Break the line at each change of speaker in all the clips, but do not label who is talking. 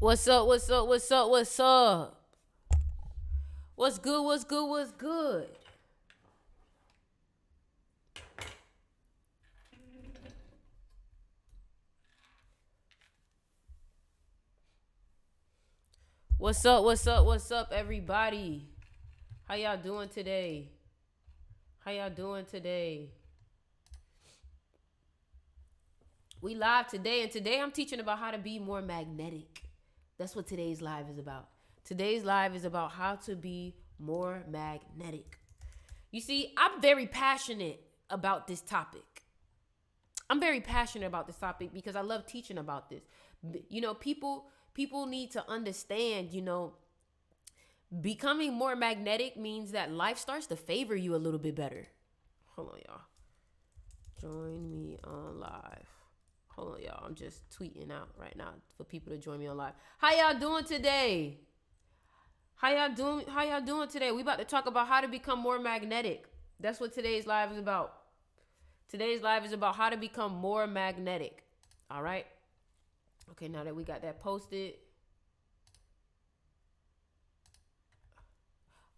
What's up? What's up? What's up? What's up? What's good? What's good? What's good? What's up? What's up? What's up, everybody? How y'all doing today? How y'all doing today? We live today, and today I'm teaching about how to be more magnetic. That's what today's live is about. Today's live is about how to be more magnetic. You see, I'm very passionate about this topic. I'm very passionate about this topic because I love teaching about this. People need to understand, becoming more magnetic means that life starts to favor you a little bit better. Hold on, y'all. Join me on live. Hold on, y'all. I'm just tweeting out right now for people to join me on live. How y'all doing today? How y'all doing today? We about to talk about how to become more magnetic. That's what today's live is about. Today's live is about how to become more magnetic. All right? Okay, now that we got that posted.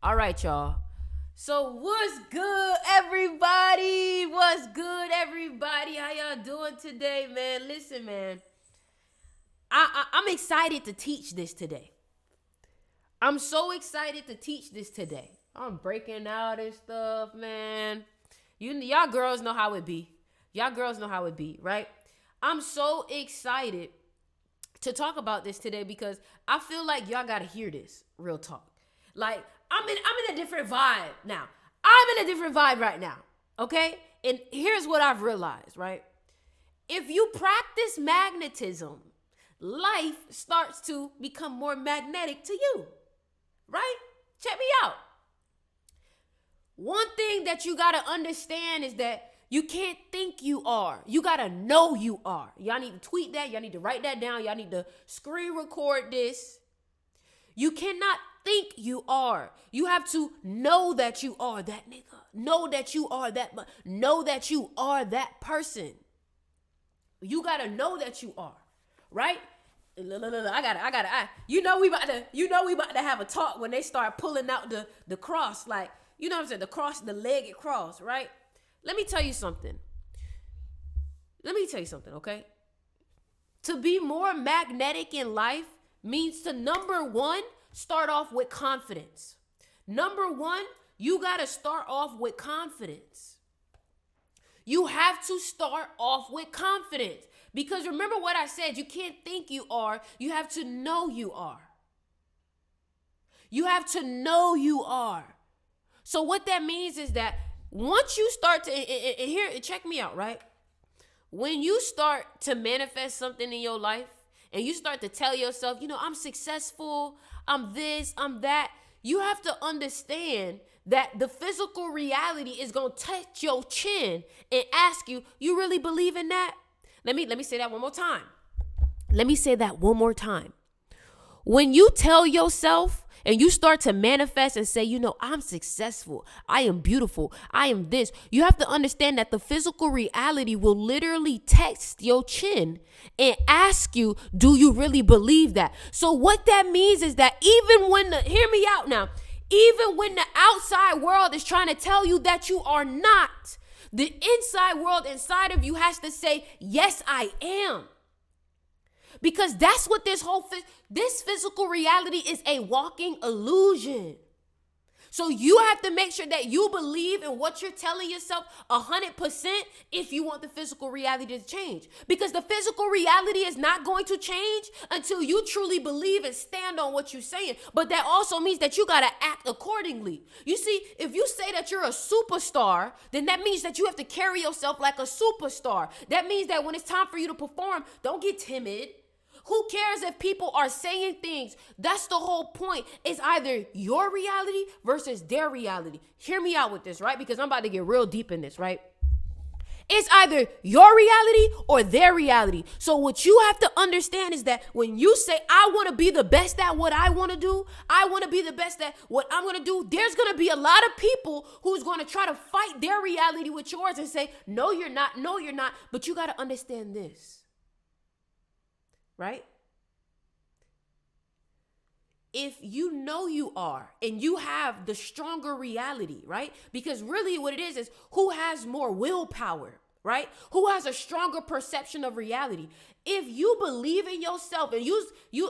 All right, y'all. So what's good, everybody? What's good, everybody? How y'all doing today, man? Listen, man. I'm excited to teach this today. I'm so excited to teach this today. I'm breaking out and stuff, man. Y'all girls know how it be. Y'all girls know how it be, right? I'm so excited to talk about this today because I feel like y'all gotta hear this. Real talk. Like, I'm in a different vibe now. I'm in a different vibe right now. Okay? And here's what I've realized, right? If you practice magnetism, life starts to become more magnetic to you. Right? Check me out. One thing that you got to understand is that you can't think you are. You got to know you are. Y'all need to tweet that. Y'all need to write that down. Y'all need to screen record this. You cannot think you are. You have to know that you are that nigga. Know that you are that. Know that you are that person. You got to know that you are. Right? You know we about to have a talk when they start pulling out the cross, like, you know what I'm saying, the cross, the legged cross, right? Let me tell you something, okay? To be more magnetic in life means to, number one, start off with confidence. Number one, you got to start off with confidence. You have to start off with confidence. Because remember what I said, you can't think you are, you have to know you are. You have to know you are. So what that means is that once you start to, and here, check me out, right? When you start to manifest something in your life and you start to tell yourself, I'm successful, I'm this, I'm that, you have to understand that the physical reality is going to touch your chin and ask you, you really believe in that? Let me say that one more time. When you tell yourself and you start to manifest and say, I'm successful, I am beautiful, I am this, you have to understand that the physical reality will literally text your chin and ask you, do you really believe that? So what that means is that hear me out now, even when the outside world is trying to tell you that you are not, the inside world inside of you has to say, yes, I am. Because that's what this physical reality is, a walking illusion. So you have to make sure that you believe in what you're telling yourself 100% if you want the physical reality to change. Because the physical reality is not going to change until you truly believe and stand on what you're saying. But that also means that you got to act accordingly. You see, if you say that you're a superstar, then that means that you have to carry yourself like a superstar. That means that when it's time for you to perform, don't get timid. Who cares if people are saying things? That's the whole point. It's either your reality versus their reality. Hear me out with this, right? Because I'm about to get real deep in this, right? It's either your reality or their reality. So what you have to understand is that when you say, I want to be the best at what I want to do, I want to be the best at what I'm going to do, there's going to be a lot of people who's going to try to fight their reality with yours and say, no, you're not. But you got to understand this. Right? if you know you are and you have the stronger reality, right? Because really what it is who has more willpower, right? Who has a stronger perception of reality? If you believe in yourself and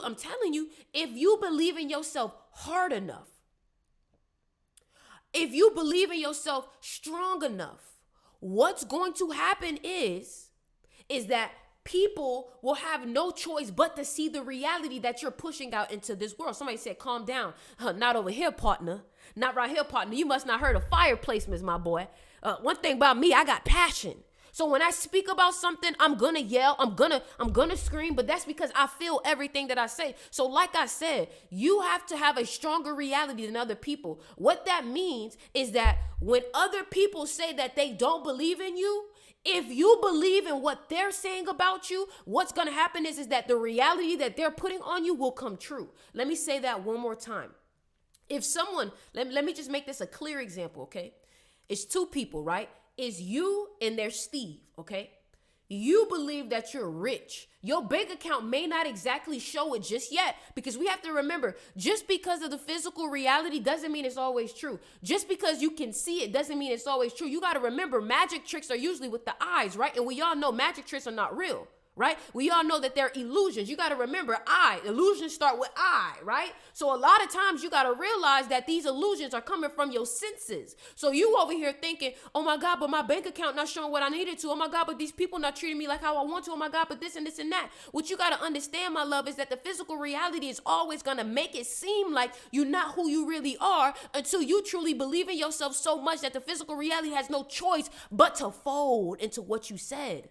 I'm telling you, if you believe in yourself hard enough, if you believe in yourself strong enough, what's going to happen is that people will have no choice but to see the reality that you're pushing out into this world. Somebody said, calm down. Not over here, partner. Not right here, partner. You must not heard of fire placements, my boy. One thing about me, I got passion. So when I speak about something, I'm gonna yell, I'm gonna scream, but that's because I feel everything that I say. So like I said, you have to have a stronger reality than other people. What that means is that when other people say that they don't believe in you, if you believe in what they're saying about you, what's gonna happen is that the reality that they're putting on you will come true. Let me say that one more time. If someone, let me just make this a clear example, okay? It's two people, right? It's you and there's Steve, okay? You believe that you're rich. Your bank account may not exactly show it just yet, because we have to remember, just because of the physical reality doesn't mean it's always true. Just because you can see it doesn't mean it's always true. You got to remember, magic tricks are usually with the eyes, right? And we all know magic tricks are not real. Right? We all know that they're illusions. You got to remember, illusions start with I, right? So a lot of times you got to realize that these illusions are coming from your senses. So you over here thinking, oh my God, but my bank account not showing what I needed to. Oh my God, but these people not treating me like how I want to. Oh my God, but this and this and that. What you got to understand, my love, is that the physical reality is always going to make it seem like you're not who you really are until you truly believe in yourself so much that the physical reality has no choice but to fold into what you said.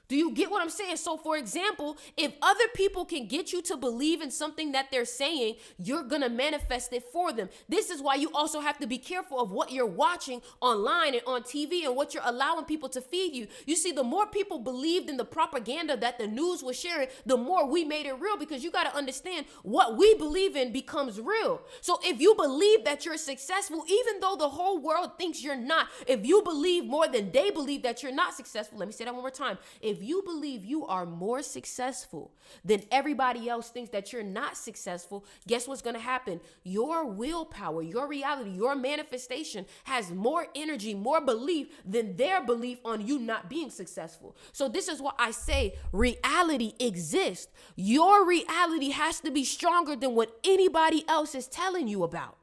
Do you get what I'm saying? So for example, if other people can get you to believe in something that they're saying, you're going to manifest it for them. This is why you also have to be careful of what you're watching online and on TV and what you're allowing people to feed you. You see, the more people believed in the propaganda that the news was sharing, the more we made it real, because you got to understand what we believe in becomes real. So if you believe that you're successful, even though the whole world thinks you're not, if you believe more than they believe that you're not successful, let me say that one more time. If you believe you are more successful than everybody else thinks that you're not successful, guess what's going to happen? Your willpower, your reality, your manifestation has more energy, more belief than their belief on you not being successful. So this is why I say reality exists. Your reality has to be stronger than what anybody else is telling you about.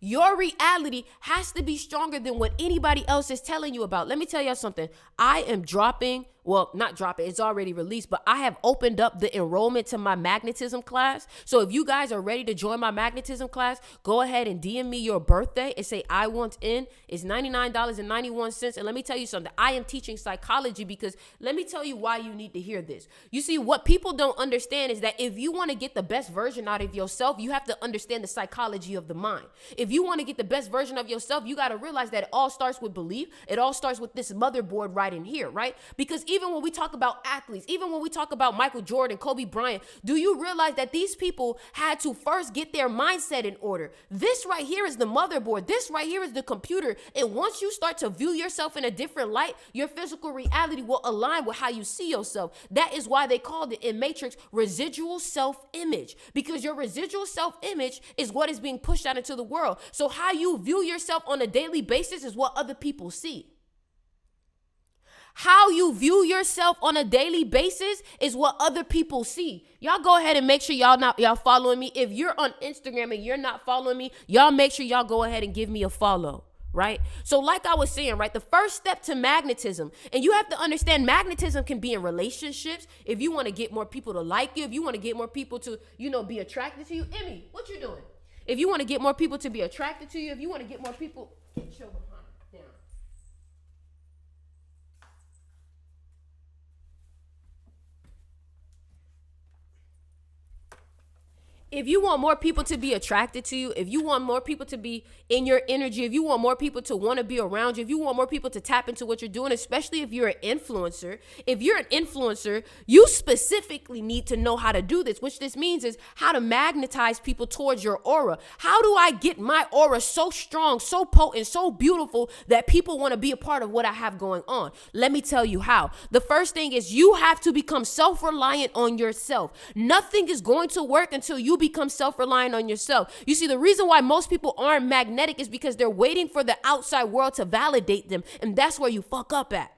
Your reality has to be stronger than what anybody else is telling you about. Let me tell you something. I am dropping, well, not dropping, it's already released, but I have opened up the enrollment to my magnetism class. So if you guys are ready to join my magnetism class, go ahead and DM me your birthday and say, I want in. It's $99.91. And let me tell you something. I am teaching psychology, because let me tell you why you need to hear this. You see, what people don't understand is that if you want to get the best version out of yourself, you have to understand the psychology of the mind. If you want to get the best version of yourself, you got to realize that it all starts with belief. It all starts with this motherboard right in here, right? Because even when we talk about athletes, even when we talk about Michael Jordan, Kobe Bryant, do you realize that these people had to first get their mindset in order? This right here is the motherboard. This right here is the computer. And once you start to view yourself in a different light, your physical reality will align with how you see yourself. That is why they called it in Matrix residual self-image, because your residual self-image is what is being pushed out into the world. So how you view yourself on a daily basis is what other people see. How you view yourself on a daily basis is what other people see. Y'all go ahead and make sure y'all following me. If you're on Instagram and you're not following me, y'all make sure y'all go ahead and give me a follow, right? So like I was saying, right, the first step to magnetism, and you have to understand magnetism can be in relationships. If you want to get more people to like you, if you want to get more people to, be attracted to you. Emmy, what you doing? If you want to get more people to be attracted to you, if you want to get more people, get your behind down. if you want more people to be attracted to you, if you want more people to be in your energy, if you want more people to want to be around you, if you want more people to tap into what you're doing, especially if you're an influencer, you specifically need to know how to do this, which this means is how to magnetize people towards your aura. How do I get my aura so strong, so potent, so beautiful that people want to be a part of what I have going on? Let me tell you how. The first thing is you have to become self-reliant on yourself. Nothing is going to work until you become self-reliant on yourself. You see, the reason why most people aren't magnetic is because they're waiting for the outside world to validate them. And that's where you fuck up at.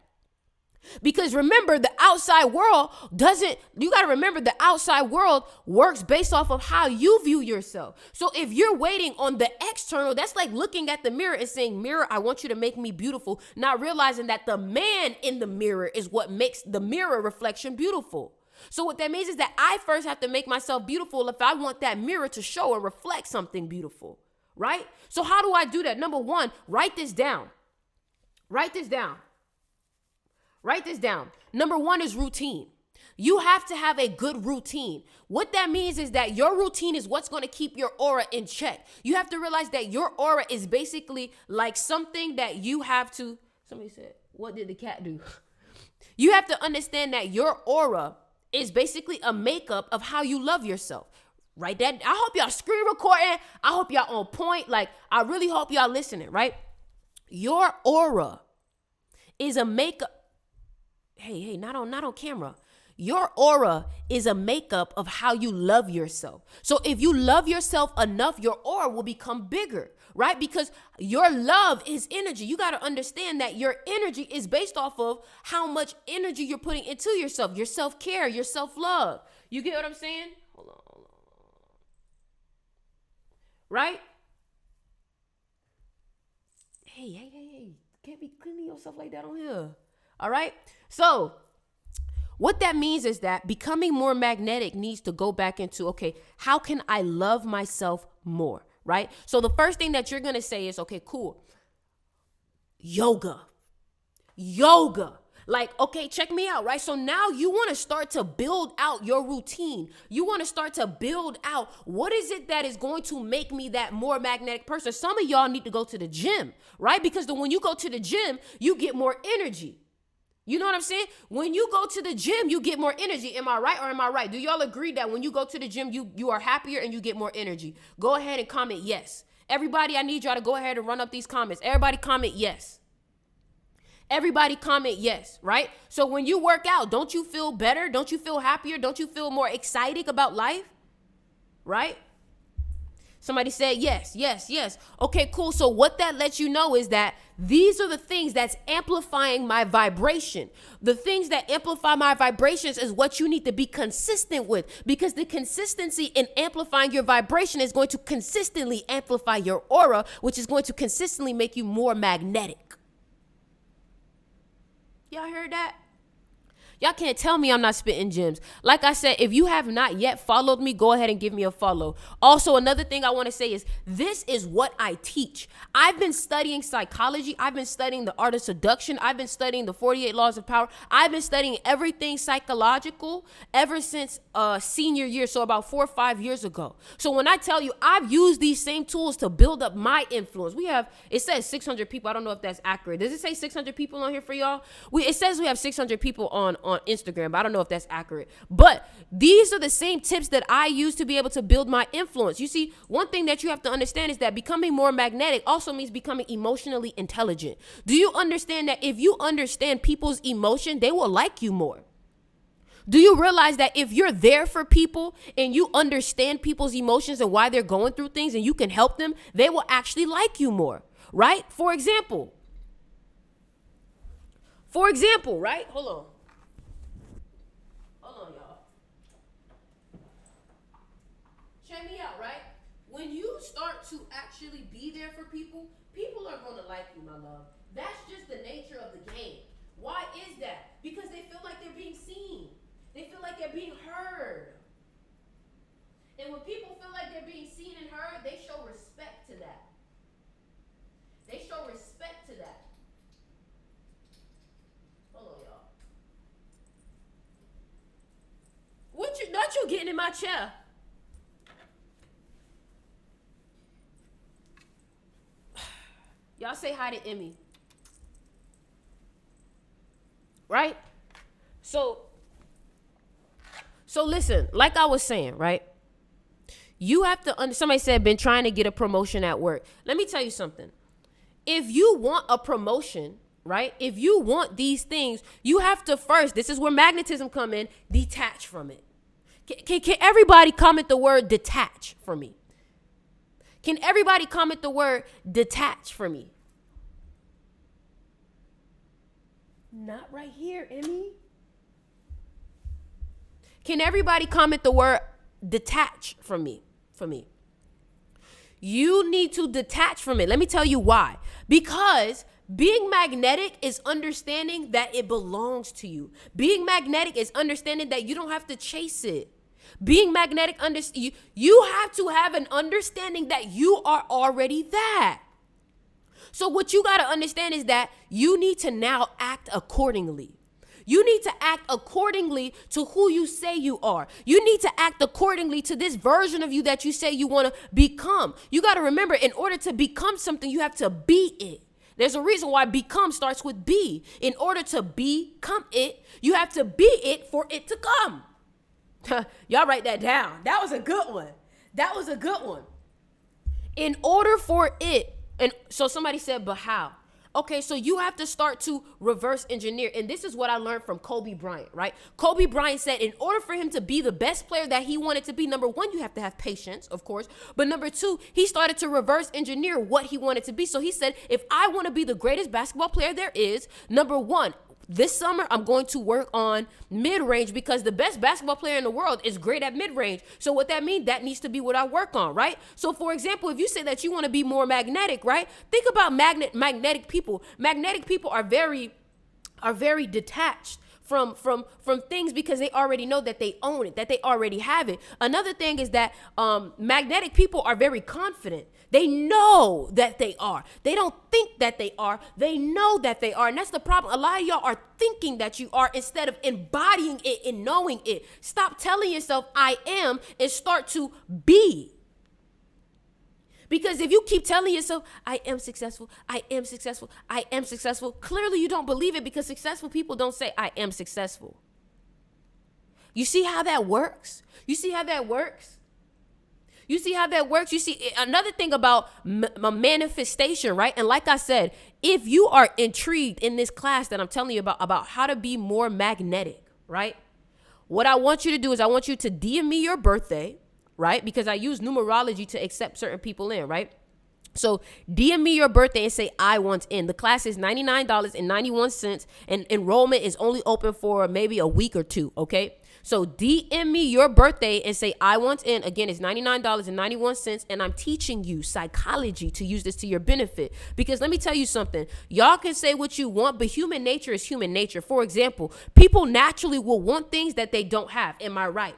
Because remember, the outside world you got to remember the outside world works based off of how you view yourself. So if you're waiting on the external, that's like looking at the mirror and saying, mirror, I want you to make me beautiful. Not realizing that the man in the mirror is what makes the mirror reflection beautiful. So what that means is that I first have to make myself beautiful if I want that mirror to show or reflect something beautiful, right? So how do I do that? Number one, write this down. Write this down. Number one is routine. You have to have a good routine. What that means is that your routine is what's going to keep your aura in check. You have to realize that your aura is basically like something that you have to, somebody said, what did the cat do? You have to understand that your aura is basically a makeup of how you love yourself. Right? That I hope y'all screen recording. I hope y'all on point. Like, I really hope y'all listening, right? Your aura is a makeup. Hey, not on camera. Your aura is a makeup of how you love yourself. So if you love yourself enough, your aura will become bigger, right? Because your love is energy. You got to understand that your energy is based off of how much energy you're putting into yourself, your self-care, your self-love. You get what I'm saying? Hold on. Right? Hey. Can't be cleaning yourself like that on here. All right? So what that means is that becoming more magnetic needs to go back into, okay, how can I love myself more, right? So the first thing that you're going to say is, okay, cool. Yoga. Like, okay, check me out, right? So now you want to start to build out your routine. You want to start to build out what is it that is going to make me that more magnetic person. Some of y'all need to go to the gym, right? Because when you go to the gym, you get more energy. You know what I'm saying? When you go to the gym, you get more energy. Am I right or am I right? Do y'all agree that when you go to the gym, you are happier and you get more energy? Go ahead and comment yes. Everybody, I need y'all to go ahead and run up these comments. Everybody comment yes. Everybody comment yes, right? So when you work out, don't you feel better? Don't you feel happier? Don't you feel more excited about life? Right? Somebody said yes. Okay, cool. So what that lets you know is that these are the things that's amplifying my vibration. The things that amplify my vibrations is what you need to be consistent with, because the consistency in amplifying your vibration is going to consistently amplify your aura, which is going to consistently make you more magnetic. Y'all heard that? Y'all can't tell me I'm not spitting gems. Like I said, if you have not yet followed me, go ahead and give me a follow. Also, another thing I want to say is this is what I teach. I've been studying psychology. I've been studying the art of seduction. I've been studying the 48 laws of power. I've been studying everything psychological ever since senior year, so about 4 or 5 years ago. So when I tell you I've used these same tools to build up my influence, it says 600 people. I don't know if that's accurate. Does it say 600 people on here for y'all? It says we have 600 people on Instagram, but I don't know if that's accurate. But these are the same tips that I use to be able to build my influence. You see, one thing that you have to understand is that becoming more magnetic also means becoming emotionally intelligent. Do you understand that if you understand people's emotion, they will like you more? Do you realize that if you're there for people and you understand people's emotions and why they're going through things and you can help them, they will actually like you more, right? For example, right? Hold on, y'all. Check me out, right? When you start to actually be there for people, people are going to like you, my love. That's just the nature of the game. Why is that? Because they feel like they're being seen. They feel like they're being heard. And when people feel like they're being seen and heard, they show respect to that. Hold on, y'all. Not you getting in my chair. Y'all say hi to Emmy. Right? So listen, like I was saying, right? You have to somebody said been trying to get a promotion at work. Let me tell you something. If you want a promotion, right? If you want these things, you have to first, this is where magnetism come in, detach from it. Can everybody comment the word detach for me? Can everybody comment the word detach for me? Not right here, Emmy. Can everybody comment the word detach from me? For me. You need to detach from it. Let me tell you why. Because being magnetic is understanding that it belongs to you. Being magnetic is understanding that you don't have to chase it. Being magnetic, you have to have an understanding that you are already that. So what you got to understand is that you need to now act accordingly. You need to act accordingly to who you say you are. You need to act accordingly to this version of you that you say you want to become. You got to remember, in order to become something, you have to be it. There's a reason why become starts with be. In order to become it, you have to be it for it to come. Y'all write that down. That was a good one. That was a good one. In order for it, and so somebody said, but how? Okay, so you have to start to reverse engineer. And this is what I learned from Kobe Bryant, right? Kobe Bryant said in order for him to be the best player that he wanted to be, number one, you have to have patience, of course. But number two, he started to reverse engineer what he wanted to be. So he said, if I want to be the greatest basketball player there is, number one, this summer, I'm going to work on mid-range because the best basketball player in the world is great at mid-range. So what that means, that needs to be what I work on, right? So for example, if you say that you want to be more magnetic, right? Think about magnetic people. Magnetic people are very detached from things because they already know that they own it, that they already have it. Another thing is that magnetic people are very confident. They know that they are. They don't think that they are. They know that they are. And that's the problem. A lot of y'all are thinking that you are instead of embodying it and knowing it. Stop telling yourself I am and start to be. Because if you keep telling yourself, I am successful, I am successful, I am successful, clearly you don't believe it because successful people don't say, I am successful. You see how that works? You see how that works? You see how that works? You see, another thing about manifestation, right? And like I said, if you are intrigued in this class that I'm telling you about how to be more magnetic, right? What I want you to do is I want you to DM me your birthday, right? Because I use numerology to accept certain people in, right? So DM me your birthday and say, I want in. The class is $99.91 and enrollment is only open for maybe a week or two, okay? So DM me your birthday and say, I want in. Again, it's $99.91 and I'm teaching you psychology to use this to your benefit. Because let me tell you something. Y'all can say what you want, but human nature is human nature. For example, people naturally will want things that they don't have. Am I right?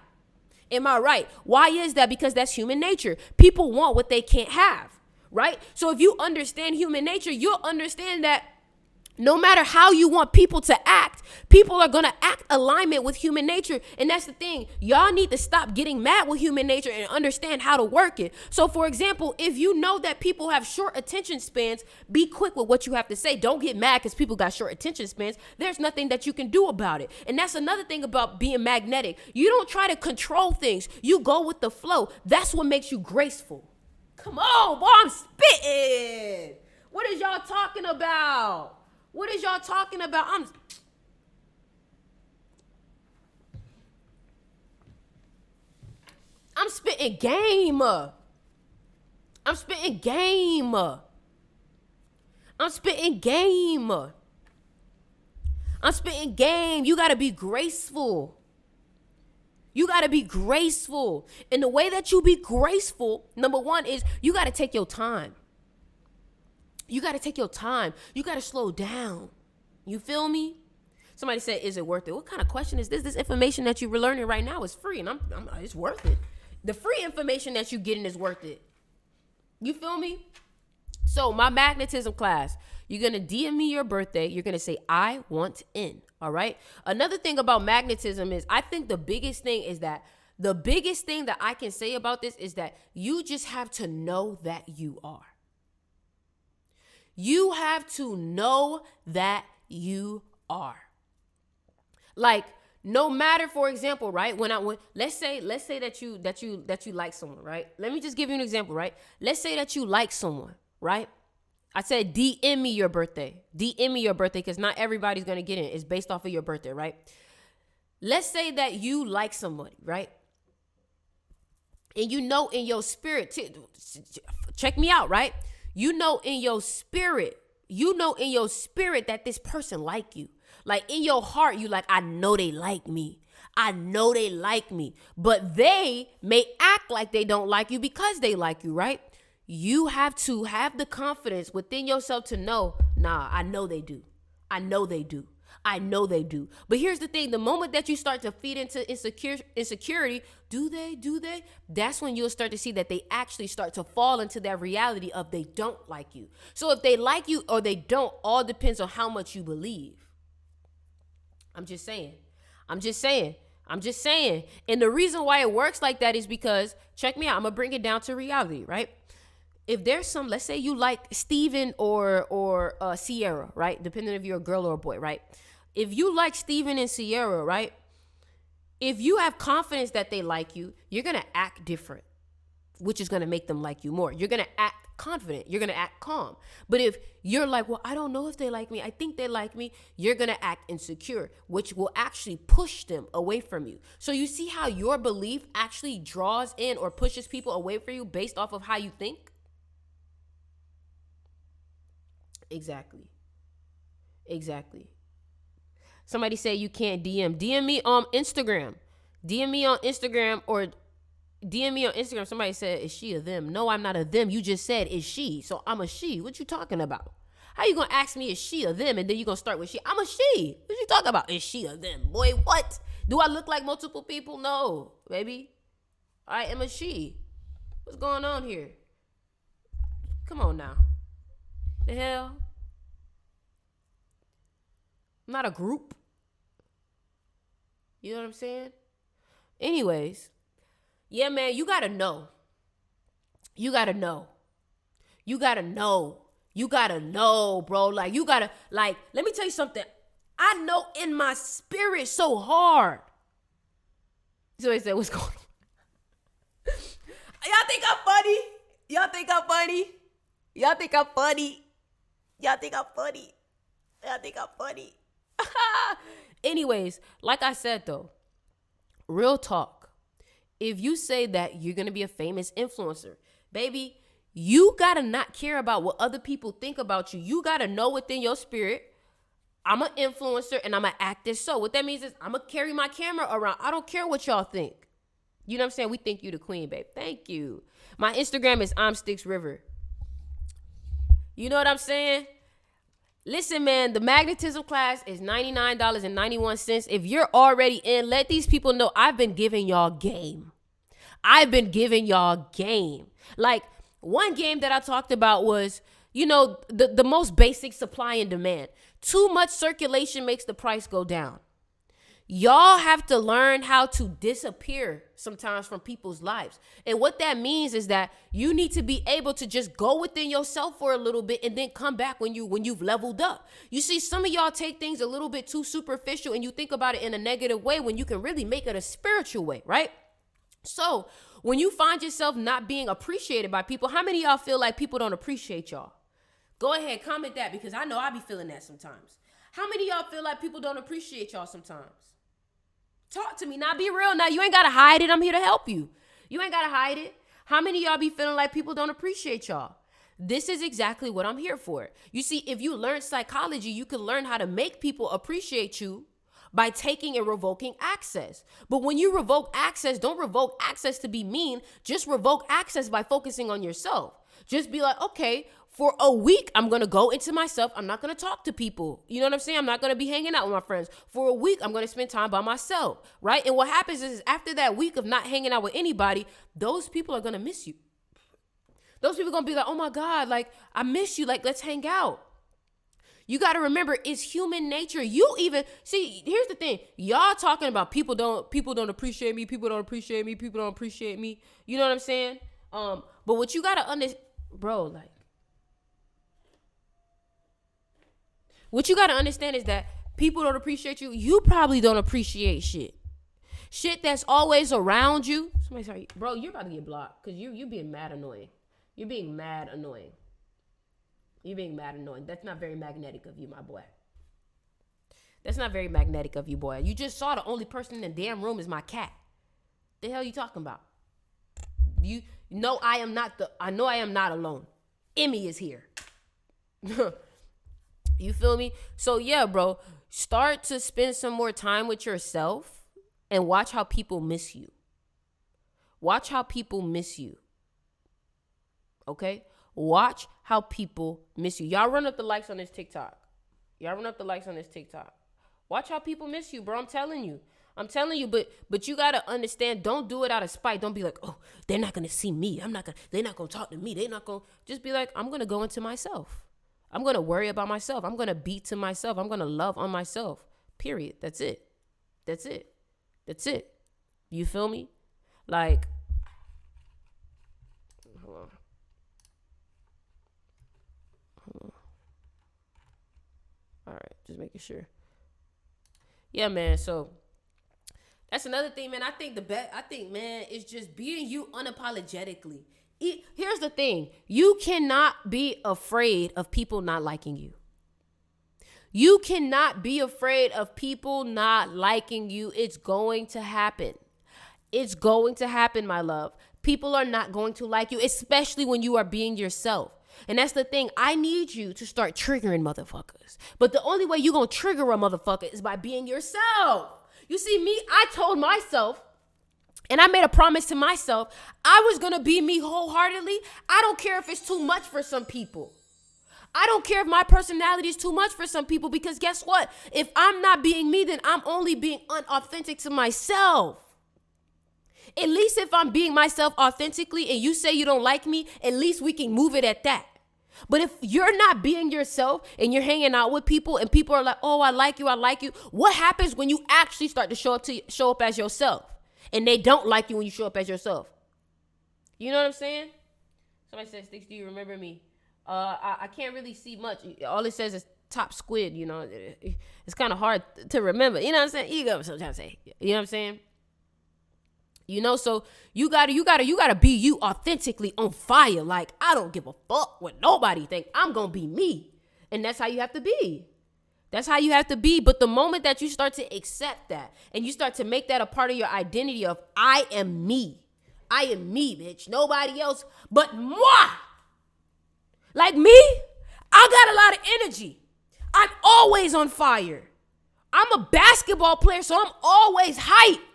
Am I right? Why is that? Because that's human nature. People want what they can't have, right? So if you understand human nature, you'll understand that no matter how you want people to act, people are going to act alignment with human nature. And that's the thing. Y'all need to stop getting mad with human nature and understand how to work it. So for example, if you know that people have short attention spans, be quick with what you have to say. Don't get mad because people got short attention spans. There's nothing that you can do about it. And that's another thing about being magnetic. You don't try to control things. You go with the flow. That's what makes you graceful. Come on, boy, I'm spitting. What is y'all talking about? What is y'all talking about? I'm spitting game. I'm spitting game. I'm spitting game. I'm spitting game. You got to be graceful. You got to be graceful. And the way that you be graceful, number one, is you got to take your time. You got to take your time. You got to slow down. You feel me? Somebody said, is it worth it? What kind of question is this? This information that you're learning right now is free, and it's worth it. The free information that you're getting is worth it. You feel me? So my magnetism class, you're going to DM me your birthday. You're going to say, I want in. All right? Another thing about magnetism is I think the biggest thing that I can say about this is that you just have to know that you are. You have to know that you are. Like, no matter, for example, right? When let's say that you like someone, right? Let me just give you an example, right? Let's say that you like someone, right? I said DM me your birthday. DM me your birthday, because not everybody's gonna get in. It's based off of your birthday, right? Let's say that you like somebody, right? And you know in your spirit, check me out, right? You know in your spirit that this person like you. Like, in your heart, you like, I know they like me. I know they like me. But they may act like they don't like you because they like you, right? You have to have the confidence within yourself to know, nah, I know they do. I know they do. I know they do. But here's the thing. The moment that you start to feed into insecurity, do they? That's when you'll start to see that they actually start to fall into that reality of they don't like you. So if they like you or they don't, all depends on how much you believe. I'm just saying. And the reason why it works like that is because, check me out, I'm going to bring it down to reality, right? If there's some, let's say you like Steven or Sierra, right? Depending if you're a girl or a boy, right? If you like Steven and Sierra, right? If you have confidence that they like you, you're going to act different, which is going to make them like you more. You're going to act confident. You're going to act calm. But if you're like, well, I don't know if they like me, I think they like me, you're going to act insecure, which will actually push them away from you. So you see how your belief actually draws in or pushes people away from you based off of how you think? Exactly. Somebody say you can't DM. DM me on Instagram. Somebody said, is she a them? No, I'm not a them. You just said, is she? So I'm a she. What you talking about? How you gonna ask me, is she a them? And then you gonna start with she. I'm a she. What you talking about? Is she a them? Boy, what? Do I look like multiple people? No, baby. I am a she. What's going on here? Come on now. The hell? I'm not a group. You know what I'm saying? Anyways. Yeah, man, you gotta know. You gotta know, bro. Like, you gotta, like, let me tell you something. I know in my spirit so hard. So they said, what's going on? Y'all think I'm funny? Anyways, like I said, though, real talk. If you say that you're going to be a famous influencer, baby, you got to not care about what other people think about you. You got to know within your spirit, I'm an influencer and I'm going to act as so. What that means is I'm going to carry my camera around. I don't care what y'all think. You know what I'm saying? We think you the queen, babe. Thank you. My Instagram is I'mStixRiver. You know what I'm saying? Listen, man, the magnetism class is $99.91. If you're already in, let these people know I've been giving y'all game. Like, one game that I talked about was, you know, the most basic supply and demand. Too much circulation makes the price go down. Y'all have to learn how to disappear sometimes from people's lives. And what that means is that you need to be able to just go within yourself for a little bit and then come back when you've leveled up. You see, some of y'all take things a little bit too superficial and you think about it in a negative way when you can really make it a spiritual way, right? So when you find yourself not being appreciated by people, how many of y'all feel like people don't appreciate y'all? Go ahead, comment that, because I know I be feeling that sometimes. How many of y'all feel like people don't appreciate y'all sometimes? Talk to me. Now, be real. Now, you ain't got to hide it. I'm here to help you. You ain't got to hide it. How many of y'all be feeling like people don't appreciate y'all? This is exactly what I'm here for. You see, if you learn psychology, you can learn how to make people appreciate you by taking and revoking access. But when you revoke access, don't revoke access to be mean. Just revoke access by focusing on yourself. Just be like, okay, for a week, I'm going to go into myself. I'm not going to talk to people. You know what I'm saying? I'm not going to be hanging out with my friends. For a week, I'm going to spend time by myself, right? And what happens is after that week of not hanging out with anybody, those people are going to miss you. Those people are going to be like, oh my God, like, I miss you. Like, let's hang out. You got to remember, it's human nature. You even, see, here's the thing. Y'all talking about people don't appreciate me. People don't appreciate me. People don't appreciate me. You know what I'm saying? But what you got to understand, bro, like, What you got to understand is that people don't appreciate you. You probably don't appreciate shit. Shit that's always around you. Somebody sorry, bro, you're about to get blocked because you being mad annoying. You're being mad annoying. You're being mad annoying. That's not very magnetic of you, my boy. That's not very magnetic of you, boy. You just saw the only person in the damn room is my cat. The hell you talking about? You know I am not alone. Emmy is here. You feel me? So yeah, bro, start to spend some more time with yourself and watch how people miss you. Watch how people miss you. Okay? Watch how people miss you. Y'all run up the likes on this TikTok. Watch how people miss you, bro. I'm telling you, but you gotta understand, don't do it out of spite. Don't be like, oh, they're not gonna see me. They're not gonna talk to me. Just be like, I'm gonna go into myself. I'm gonna worry about myself. I'm gonna be to myself. I'm gonna love on myself. Period. That's it. You feel me? Like, hold on. All right, just making sure. Yeah, man. So that's another thing, man. I think, man, it's just being you unapologetically. Here's the thing. You cannot be afraid of people not liking you. You cannot be afraid of people not liking you. It's going to happen. It's going to happen, my love. People are not going to like you, especially when you are being yourself. And that's the thing. I need you to start triggering motherfuckers. But the only way you're going to trigger a motherfucker is by being yourself. You see, me, I told myself, and I made a promise to myself, I was going to be me wholeheartedly. I don't care if it's too much for some people. I don't care if my personality is too much for some people, because guess what? If I'm not being me, then I'm only being unauthentic to myself. At least if I'm being myself authentically and you say you don't like me, at least we can move it at that. But if you're not being yourself and you're hanging out with people and people are like, oh, I like you. What happens when you actually start to show up as yourself and they don't like you when you show up as yourself? You know what I'm saying? Somebody said, Sticks, do you remember me? I can't really see much. All it says is top squid, you know. It's kind of hard to remember. You know what I'm saying? You know what I'm trying to say. You know what I'm saying? You know, so you gotta be you authentically on fire. Like, I don't give a fuck what nobody think. I'm gonna be me. And that's how you have to be. But the moment that you start to accept that and you start to make that a part of your identity of, I am me, bitch. Nobody else but moi. Like me, I got a lot of energy. I'm always on fire. I'm a basketball player, so I'm always hype.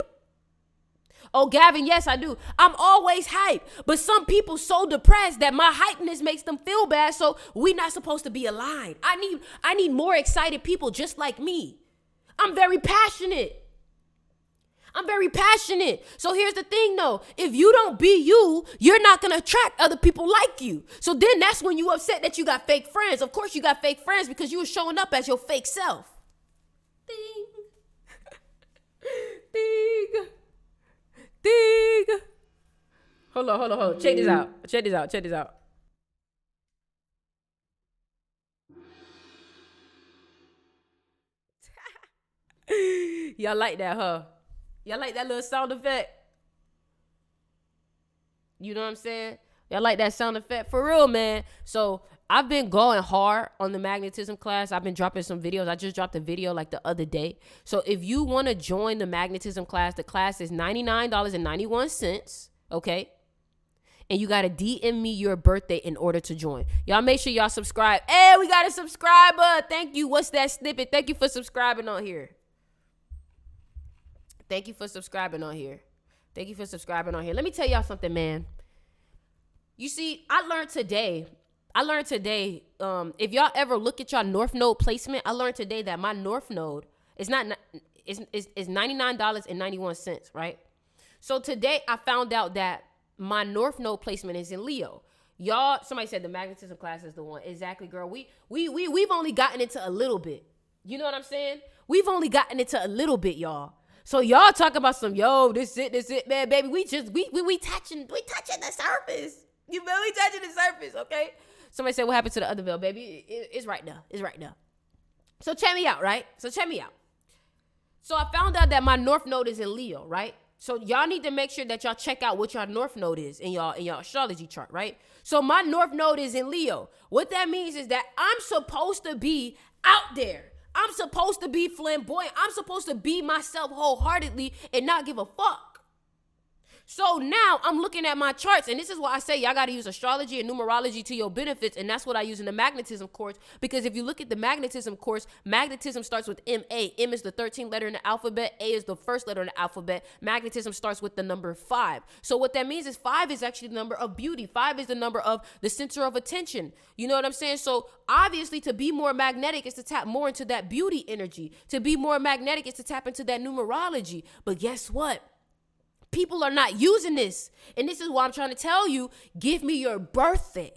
Oh, Gavin, yes, I do. I'm always hype. But some people so depressed that my hypeness makes them feel bad, so we not supposed to be aligned. I need more excited people just like me. I'm very passionate. So here's the thing, though. If you don't be you, you're not going to attract other people like you. So then that's when you upset that you got fake friends. Of course you got fake friends because you were showing up as your fake self. Ding. Ding. Ding. Hold on. Check this out. Y'all like that, huh? Y'all like that little sound effect? You know what I'm saying? Y'all like that sound effect? For real, man. So I've been going hard on the magnetism class. I've been dropping some videos. I just dropped a video like the other day. So if you want to join the magnetism class, the class is $99.91, okay? And you got to DM me your birthday in order to join. Y'all make sure y'all subscribe. Hey, we got a subscriber. Thank you. What's that snippet? Thank you for subscribing on here. Let me tell y'all something, man. You see, I learned today, if y'all ever look at y'all North Node placement, I learned today that my North Node is $99.91, right? So today I found out that my North Node placement is in Leo. Y'all, somebody said the magnetism class is the one. Exactly, girl. We've only gotten into a little bit. You know what I'm saying? We've only gotten into a little bit, y'all. So y'all talk about some, this it, man, baby. We touching the surface. You know, we touching the surface, okay? Somebody said, what happened to the other veil, baby? It's right now. So check me out, right? So check me out. So I found out that my North Node is in Leo, right? So y'all need to make sure that y'all check out what your North Node is in y'all astrology chart, right? So my North Node is in Leo. What that means is that I'm supposed to be out there. I'm supposed to be flamboyant. I'm supposed to be myself wholeheartedly and not give a fuck. So now I'm looking at my charts, and this is why I say y'all got to use astrology and numerology to your benefits, and that's what I use in the magnetism course, because if you look at the magnetism course, magnetism starts with M-A. M is the 13th letter in the alphabet. A is the first letter in the alphabet. Magnetism starts with the number 5. So what that means is 5 is actually the number of beauty. 5 is the number of the center of attention. You know what I'm saying? So obviously to be more magnetic is to tap more into that beauty energy. To be more magnetic is to tap into that numerology. But guess what? People are not using this. And this is why I'm trying to tell you, give me your birthday.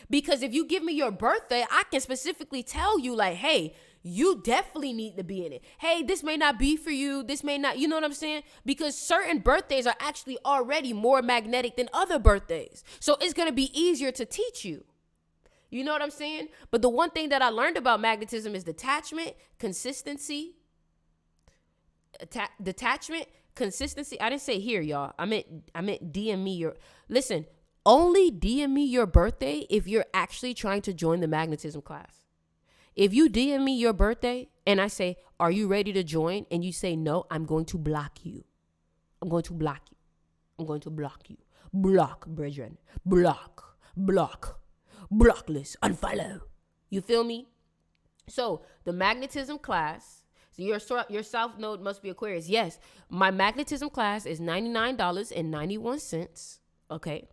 Because if you give me your birthday, I can specifically tell you like, hey, you definitely need to be in it. Hey, this may not be for you. This may not, you know what I'm saying? Because certain birthdays are actually already more magnetic than other birthdays. So it's going to be easier to teach you. You know what I'm saying? But the one thing that I learned about magnetism is detachment, consistency, detachment, consistency. I didn't say here, y'all. I meant DM me your, listen, only DM me your birthday if you're actually trying to join the magnetism class. If you DM me your birthday and I say, are you ready to join? And you say no, I'm going to block you. I'm going to block you. I'm going to block you. Block, brethren. Block, blocklist, unfollow. You feel me? So the magnetism class, so your South Node must be Aquarius. Yes, my magnetism class is $99.91. Okay.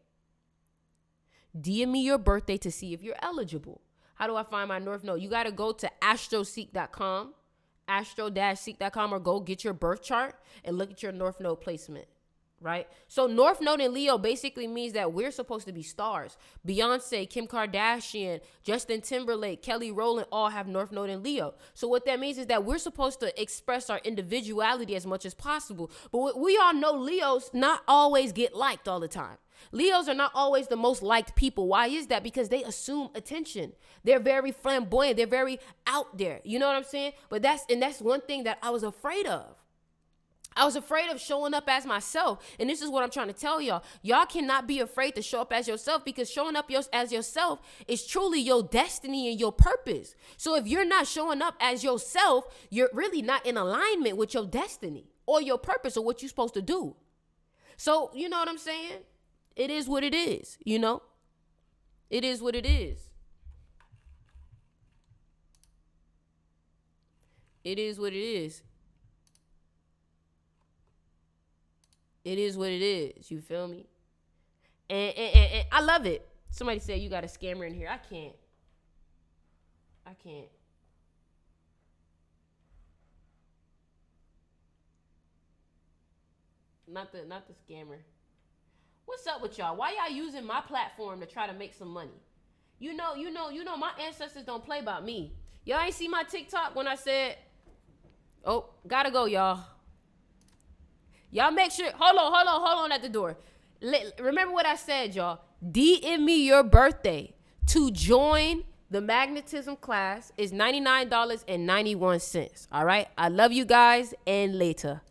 DM me your birthday to see if you're eligible. How do I find my North Node? You got to go to astroseek.com, astro-seek.com, or go get your birth chart and look at your North Node placement. Right? So North Node in Leo basically means that we're supposed to be stars. Beyonce, Kim Kardashian, Justin Timberlake, Kelly Rowland all have North Node in Leo. So what that means is that we're supposed to express our individuality as much as possible. But we all know Leos not always get liked all the time. Leos are not always the most liked people. Why is that? Because they assume attention. They're very flamboyant. They're very out there. You know what I'm saying? But that's one thing that I was afraid of. I was afraid of showing up as myself. And this is what I'm trying to tell y'all. Y'all cannot be afraid to show up as yourself, because showing up as yourself is truly your destiny and your purpose. So if you're not showing up as yourself, you're really not in alignment with your destiny or your purpose or what you're supposed to do. So, you know what I'm saying? It is what it is, you know? It is what it is. It is what it is. It is what it is. You feel me? And I love it. Somebody said you got a scammer in here. I can't. Not the scammer. What's up with y'all? Why y'all using my platform to try to make some money? You know, my ancestors don't play about me. Y'all ain't see my TikTok when I said, oh, gotta go, y'all. Y'all make sure, hold on at the door. Remember what I said, y'all. DM me your birthday to join the magnetism class is $99.91. All right. I love you guys, and later.